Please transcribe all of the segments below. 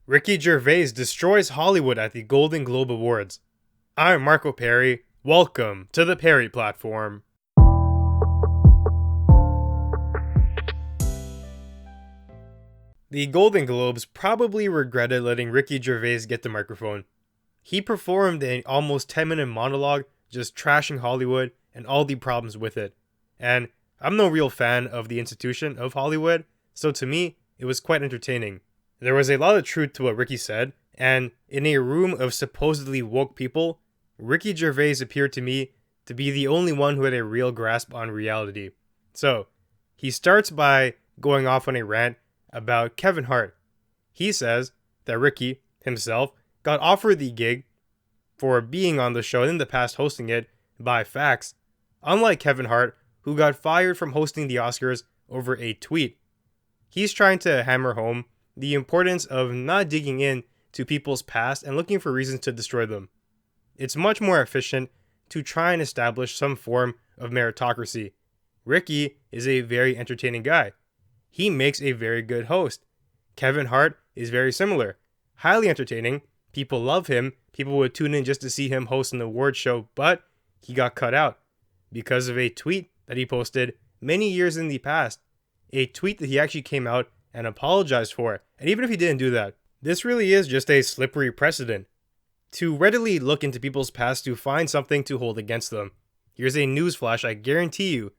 Ricky Gervais destroys Hollywood at the Golden Globe Awards. I'm Marco Perri. Welcome to the Perri platform. The Golden Globes probably regretted letting Ricky Gervais get the microphone. He performed an almost 10-minute monologue just trashing Hollywood and all the problems with it. And I'm no real fan of the institution of Hollywood, so to me, it was quite entertaining. There was a lot of truth to what Ricky said, and in a room of supposedly woke people, Ricky Gervais appeared to me to be the only one who had a real grasp on reality. So, he starts by going off on a rant about Kevin Hart. He says that Ricky, himself, got offered the gig for being on the show and in the past hosting it by fax, unlike Kevin Hart, who got fired from hosting the Oscars over a tweet. He's trying to hammer home the importance of not digging in to people's past and looking for reasons to destroy them. It's much more efficient to try and establish some form of meritocracy. Ricky is a very entertaining guy. He makes a very good host. Kevin Hart is very similar. Highly entertaining. People love him. People would tune in just to see him host an award show, but he got cut out because of a tweet that he posted many years in the past. A tweet that he actually came out and apologized for. And even if he didn't do that, this really is just a slippery precedent. To readily look into people's past to find something to hold against them. Here's a newsflash, I guarantee you,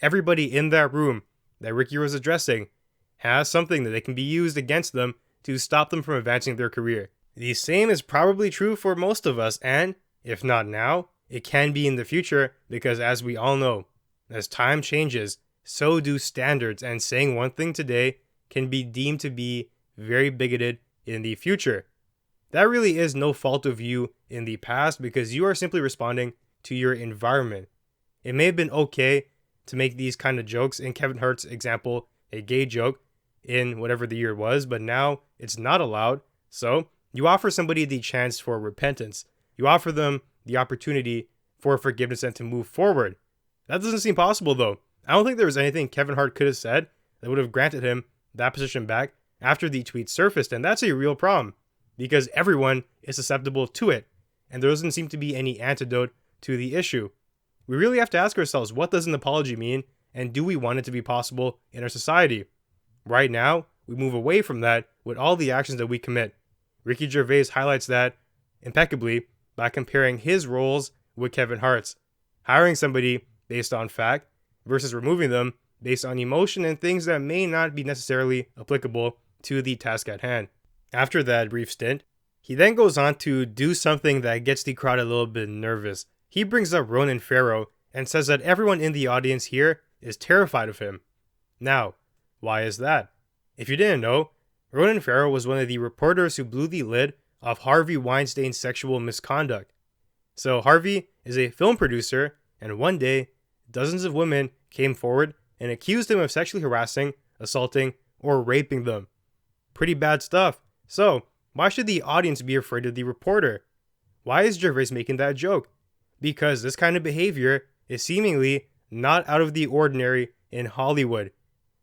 everybody in that room that Ricky was addressing has something that they can be used against them to stop them from advancing their career. The same is probably true for most of us, and if not now, it can be in the future, because as we all know, as time changes, so do standards, and saying one thing today can be deemed to be very bigoted in the future. That really is no fault of you in the past, because you are simply responding to your environment. It may have been okay to make these kind of jokes, in Kevin Hart's example, a gay joke in whatever the year was, but now it's not allowed. So you offer somebody the chance for repentance. You offer them the opportunity for forgiveness and to move forward. That doesn't seem possible though. I don't think there was anything Kevin Hart could have said that would have granted him that position back after the tweet surfaced, and that's a real problem because everyone is susceptible to it, and there doesn't seem to be any antidote to the issue. We really have to ask ourselves, what does an apology mean, and do we want it to be possible in our society? Right now, we move away from that with all the actions that we commit. Ricky Gervais highlights that impeccably by comparing his roles with Kevin Hart's, hiring somebody based on fact versus removing them based on emotion and things that may not be necessarily applicable to the task at hand. After that brief stint, he then goes on to do something that gets the crowd a little bit nervous. He brings up Ronan Farrow and says that everyone in the audience here is terrified of him. Now, why is that? If you didn't know, Ronan Farrow was one of the reporters who blew the lid off Harvey Weinstein's sexual misconduct. So Harvey is a film producer, and one day, dozens of women came forward and accused him of sexually harassing, assaulting, or raping them. Pretty bad stuff. So, why should the audience be afraid of the reporter? Why is Gervais making that joke? Because this kind of behavior is seemingly not out of the ordinary in Hollywood.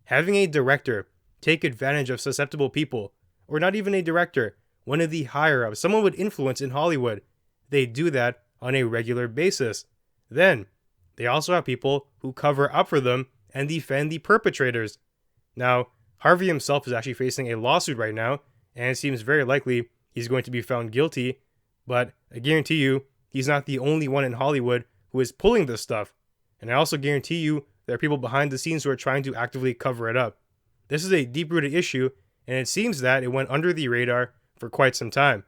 Having a director take advantage of susceptible people, or not even a director, one of the higher-ups, someone with influence in Hollywood, they do that on a regular basis. Then, they also have people who cover up for them and defend the perpetrators. Now, Harvey himself is actually facing a lawsuit right now, and it seems very likely he's going to be found guilty, but I guarantee you, he's not the only one in Hollywood who is pulling this stuff. And I also guarantee you, there are people behind the scenes who are trying to actively cover it up. This is a deep-rooted issue, and it seems that it went under the radar for quite some time.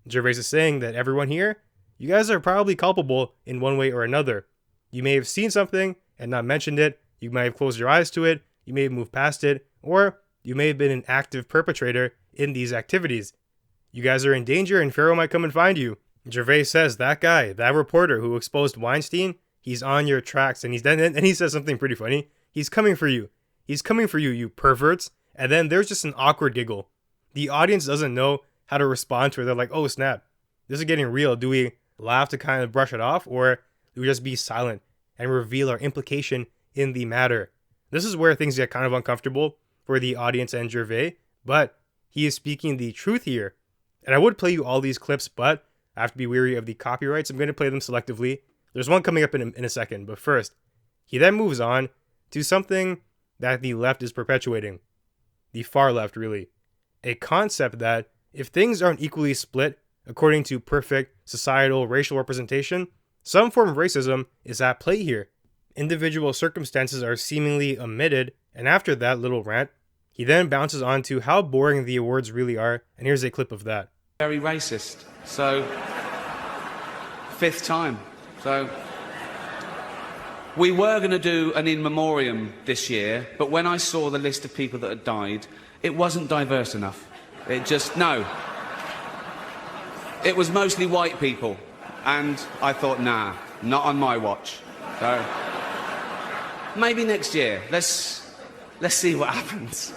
Gervais is saying that everyone here, you guys are probably culpable in one way or another. You may have seen something and not mentioned it, you may have closed your eyes to it, you may have moved past it, or you may have been an active perpetrator in these activities. You guys are in danger and Farrow might come and find you. Gervais says that guy, that reporter who exposed Weinstein, he's on your tracks, and he says something pretty funny. He's coming for you. He's coming for you, you perverts. And then there's just an awkward giggle. The audience doesn't know how to respond to it. They're like, oh snap, this is getting real. Do we laugh to kind of brush it off, or do we just be silent and reveal our implication in the matter? This is where things get kind of uncomfortable for the audience and Gervais, but he is speaking the truth here. And I would play you all these clips, but I have to be wary of the copyrights. I'm going to play them selectively. There's one coming up in a second, but first, he then moves on to something that the left is perpetuating. The far left, really. A concept that if things aren't equally split according to perfect societal racial representation, some form of racism is at play here. Individual circumstances are seemingly omitted, and after that little rant, he then bounces on to how boring the awards really are, and here's a clip of that. Very racist. So, fifth time. So, we were going to do an in memoriam this year, but when I saw the list of people that had died, it wasn't diverse enough. No. It was mostly white people, and I thought, nah, not on my watch. So, maybe next year. Let's see what happens.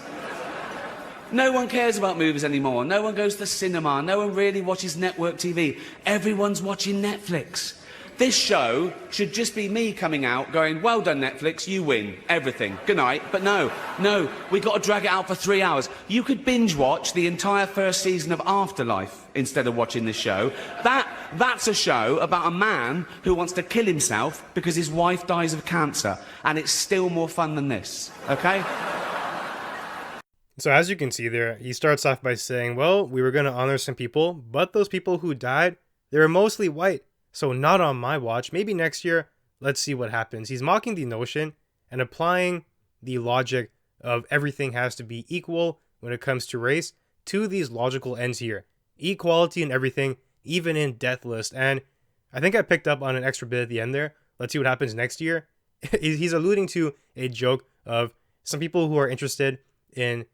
No one cares about movies anymore. No one goes to the cinema. No one really watches network TV. Everyone's watching Netflix. This show should just be me coming out going, well done, Netflix, you win everything. Good night. But no, we got to drag it out for 3 hours. You could binge watch the entire first season of Afterlife instead of watching this show. That's a show about a man who wants to kill himself because his wife dies of cancer. And it's still more fun than this, okay? So as you can see there, he starts off by saying, well, we were going to honor some people, but those people who died, they were mostly white. So not on my watch. Maybe next year, let's see what happens. He's mocking the notion and applying the logic of everything has to be equal when it comes to race to these logical ends here. Equality in everything, even in death list. And I think I picked up on an extra bit at the end there. Let's see what happens next year. He's alluding to a joke of some people who are interested in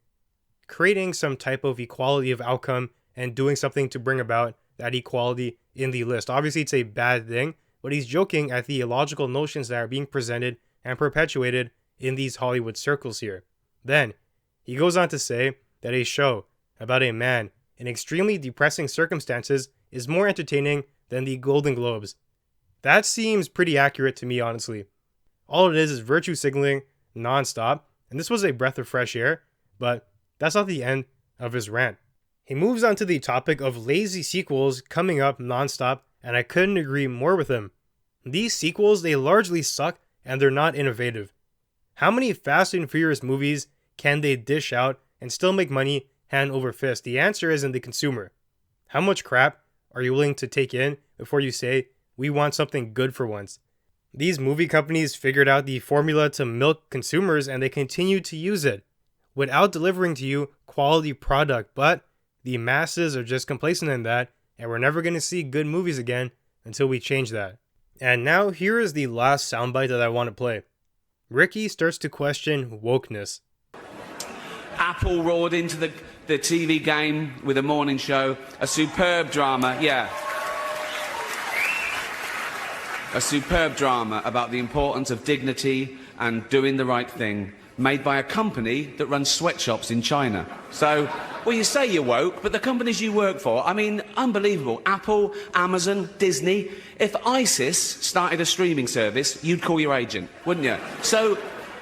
creating some type of equality of outcome and doing something to bring about that equality in the list. Obviously, it's a bad thing, but he's joking at the illogical notions that are being presented and perpetuated in these Hollywood circles here. Then, he goes on to say that a show about a man in extremely depressing circumstances is more entertaining than the Golden Globes. That seems pretty accurate to me, honestly. All it is virtue signaling nonstop, and this was a breath of fresh air, but that's not the end of his rant. He moves on to the topic of lazy sequels coming up nonstop, and I couldn't agree more with him. These sequels, they largely suck, and they're not innovative. How many Fast and Furious movies can they dish out and still make money hand over fist? The answer is in the consumer. How much crap are you willing to take in before you say, we want something good for once? These movie companies figured out the formula to milk consumers, and they continue to use it without delivering to you quality product, but the masses are just complacent in that, and we're never going to see good movies again until we change that. And now here is the last soundbite that I want to play. Ricky starts to question wokeness. Apple roared into the TV game with a morning show, a superb drama, a superb drama about the importance of dignity and doing the right thing, made by a company that runs sweatshops in China. So, well, you say you're woke, but the companies you work for, I mean, unbelievable. Apple, Amazon, Disney. If ISIS started a streaming service, you'd call your agent, wouldn't you? So,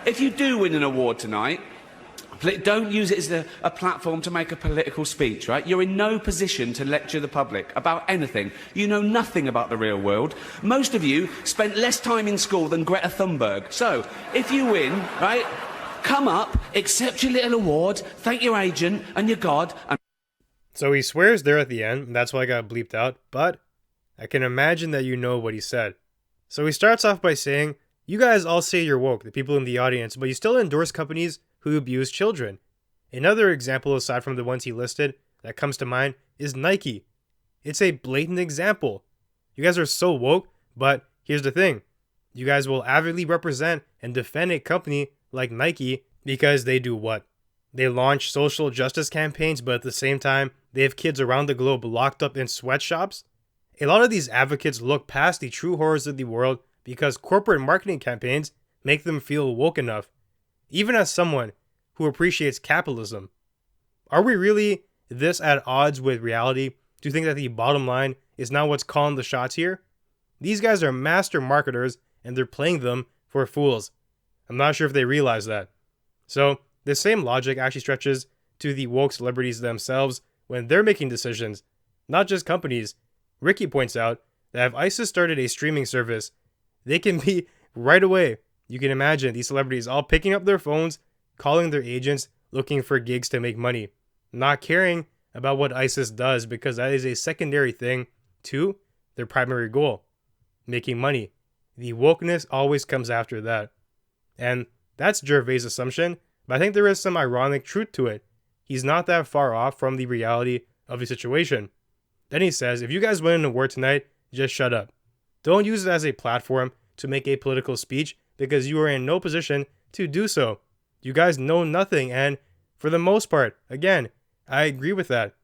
if you do win an award tonight, don't use it as a platform to make a political speech, right? You're in no position to lecture the public about anything. You know nothing about the real world. Most of you spent less time in school than Greta Thunberg. So, if you win, right, come up, accept your little award, thank your agent and your God. So he swears there at the end, and that's why I got bleeped out, but I can imagine that you know what he said. So he starts off by saying, you guys all say you're woke, the people in the audience, but you still endorse companies who abuse children. Another example aside from the ones he listed that comes to mind is Nike. It's a blatant example. You guys are so woke, but here's the thing. You guys will avidly represent and defend a company like Nike because they do what? They launch social justice campaigns, but at the same time, they have kids around the globe locked up in sweatshops. A lot of these advocates look past the true horrors of the world because corporate marketing campaigns make them feel woke enough. Even as someone who appreciates capitalism, are we really this at odds with reality to think that the bottom line is not what's calling the shots here? These guys are master marketers and they're playing them for fools. I'm not sure if they realize that. So, the same logic actually stretches to the woke celebrities themselves when they're making decisions, not just companies. Ricky points out that if ISIS started a streaming service, they can be right away. You can imagine these celebrities all picking up their phones, calling their agents, looking for gigs to make money, not caring about what ISIS does because that is a secondary thing to their primary goal, making money. The wokeness always comes after that. And that's Gervais' assumption, but I think there is some ironic truth to it. He's not that far off from the reality of the situation. Then he says, if you guys win an award tonight, just shut up. Don't use it as a platform to make a political speech because you are in no position to do so. You guys know nothing, and for the most part, again, I agree with that.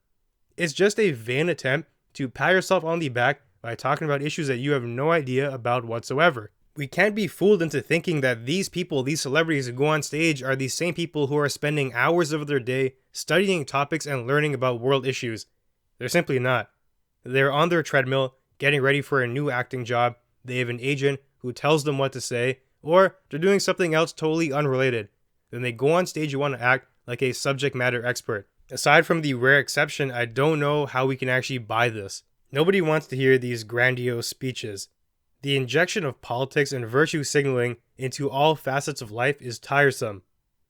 It's just a vain attempt to pat yourself on the back by talking about issues that you have no idea about whatsoever. We can't be fooled into thinking that these people, these celebrities who go on stage are the same people who are spending hours of their day studying topics and learning about world issues. They're simply not. They're on their treadmill, getting ready for a new acting job. They have an agent who tells them what to say, or they're doing something else totally unrelated. Then they go on stage and want to act like a subject matter expert. Aside from the rare exception, I don't know how we can actually buy this. Nobody wants to hear these grandiose speeches. The injection of politics and virtue signaling into all facets of life is tiresome.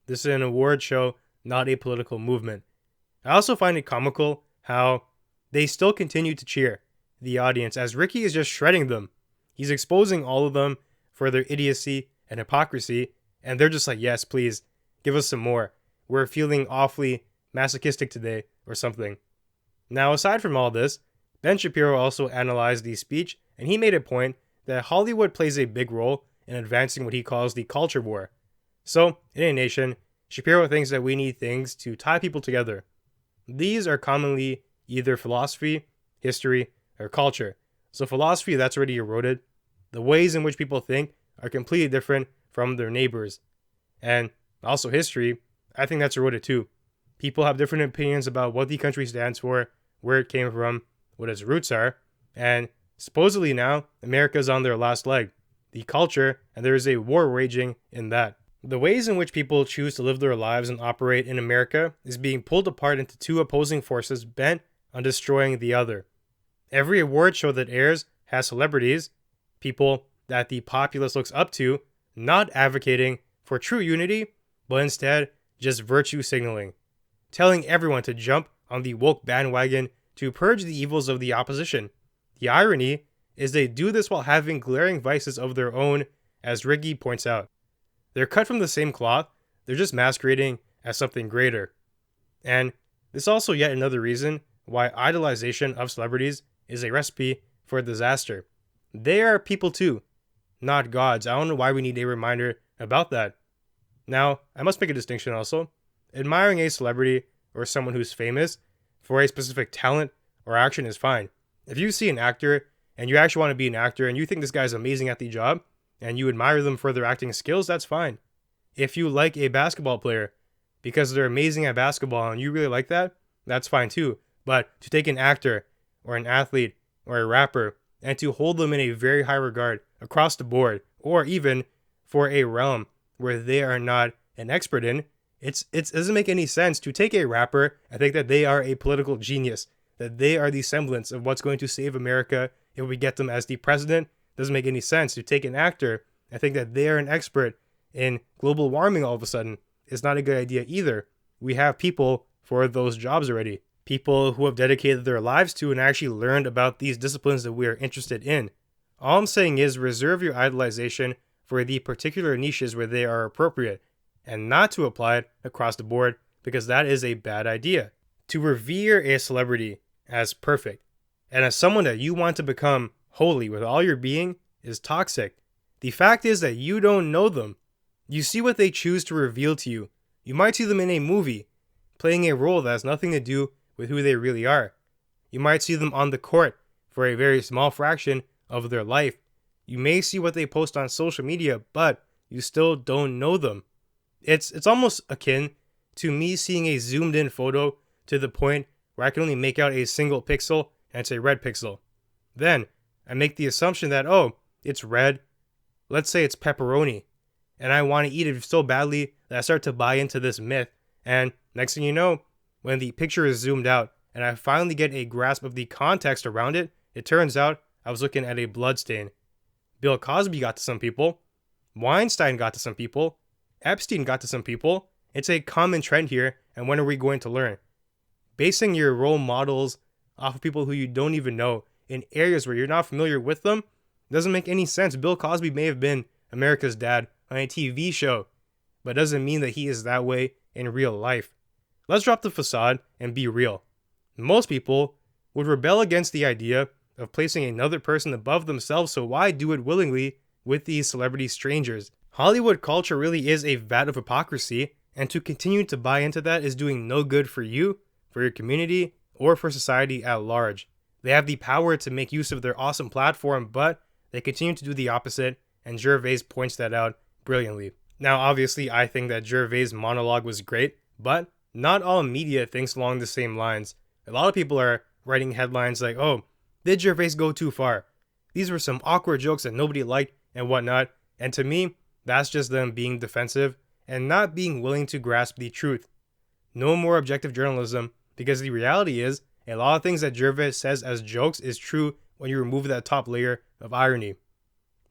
This is an award show, not a political movement. I also find it comical how they still continue to cheer the audience as Ricky is just shredding them. He's exposing all of them for their idiocy and hypocrisy, and they're just like, yes, please, give us some more. We're feeling awfully masochistic today, or something. Now, aside from all this, Ben Shapiro also analyzed the speech, and he made a point that Hollywood plays a big role in advancing what he calls the culture war. So, in a nation, Shapiro thinks that we need things to tie people together. These are commonly either philosophy, history, or culture. So philosophy, that's already eroded. The ways in which people think are completely different from their neighbors. And also history, I think that's eroded too. People have different opinions about what the country stands for, where it came from, what its roots are, and supposedly now, America's on their last leg. The culture, and there is a war raging in that. The ways in which people choose to live their lives and operate in America is being pulled apart into two opposing forces bent on destroying the other. Every award show that airs has celebrities, people that the populace looks up to, not advocating for true unity, but instead just virtue signaling, telling everyone to jump on the woke bandwagon to purge the evils of the opposition. The irony is they do this while having glaring vices of their own, as Ricky points out. They're cut from the same cloth, they're just masquerading as something greater. And this is also yet another reason why idolization of celebrities is a recipe for disaster. They are people too, not gods. I don't know why we need a reminder about that. Now, I must make a distinction also. Admiring a celebrity or someone who's famous for a specific talent or action is fine. If you see an actor and you actually want to be an actor and you think this guy's amazing at the job and you admire them for their acting skills, that's fine. If you like a basketball player because they're amazing at basketball and you really like that, that's fine too. But to take an actor or an athlete or a rapper and to hold them in a very high regard across the board, or even for a realm where they are not an expert in, it doesn't make any sense to take a rapper and think that they are a political genius, that they are the semblance of what's going to save America if we get them as the president. Doesn't make any sense to take an actor and think that they are an expert in global warming all of a sudden. It's not a good idea either. We have people for those jobs already. People who have dedicated their lives to and actually learned about these disciplines that we are interested in. All I'm saying is reserve your idolization for the particular niches where they are appropriate, and not to apply it across the board, because that is a bad idea. To revere a celebrity as perfect, and as someone that you want to become holy with all your being, is toxic. The fact is that you don't know them. You see what they choose to reveal to you. You might see them in a movie, playing a role that has nothing to do with who they really are. You might see them on the court for a very small fraction of their life. You may see what they post on social media, but you still don't know them. It's almost akin to me seeing a zoomed in photo to the point where I can only make out a single pixel and it's a red pixel. Then I make the assumption that, oh, it's red. Let's say it's pepperoni. And I want to eat it so badly that I start to buy into this myth. And next thing you know, when the picture is zoomed out and I finally get a grasp of the context around it, it turns out I was looking at a bloodstain. Bill Cosby got to some people. Weinstein got to some people. Epstein got to some people. It's a common trend here, and when are we going to learn? Basing your role models off of people who you don't even know in areas where you're not familiar with them doesn't make any sense. Bill Cosby may have been America's dad on a TV show, but doesn't mean that he is that way in real life. Let's drop the facade and be real. Most people would rebel against the idea of placing another person above themselves, so why do it willingly with these celebrity strangers? Hollywood culture really is a vat of hypocrisy, and to continue to buy into that is doing no good for you, for your community, or for society at large. They have the power to make use of their awesome platform, but they continue to do the opposite, and Gervais points that out brilliantly. Now, obviously, I think that Gervais' monologue was great, but not all media thinks along the same lines. A lot of people are writing headlines like, oh, did Gervais go too far? These were some awkward jokes that nobody liked and whatnot, and to me, that's just them being defensive and not being willing to grasp the truth. No more objective journalism, because the reality is, a lot of things that Gervais says as jokes is true when you remove that top layer of irony.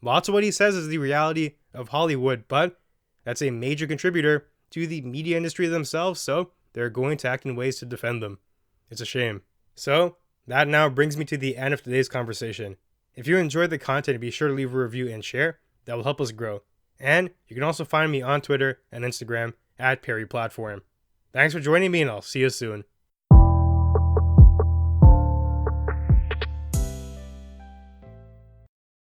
Lots of what he says is the reality of Hollywood, but that's a major contributor to the media industry themselves, so they're going to act in ways to defend them. It's a shame. So, that now brings me to the end of today's conversation. If you enjoyed the content, be sure to leave a review and share. That will help us grow. And you can also find me on Twitter and Instagram at Perri Platform. Thanks for joining me, and I'll see you soon.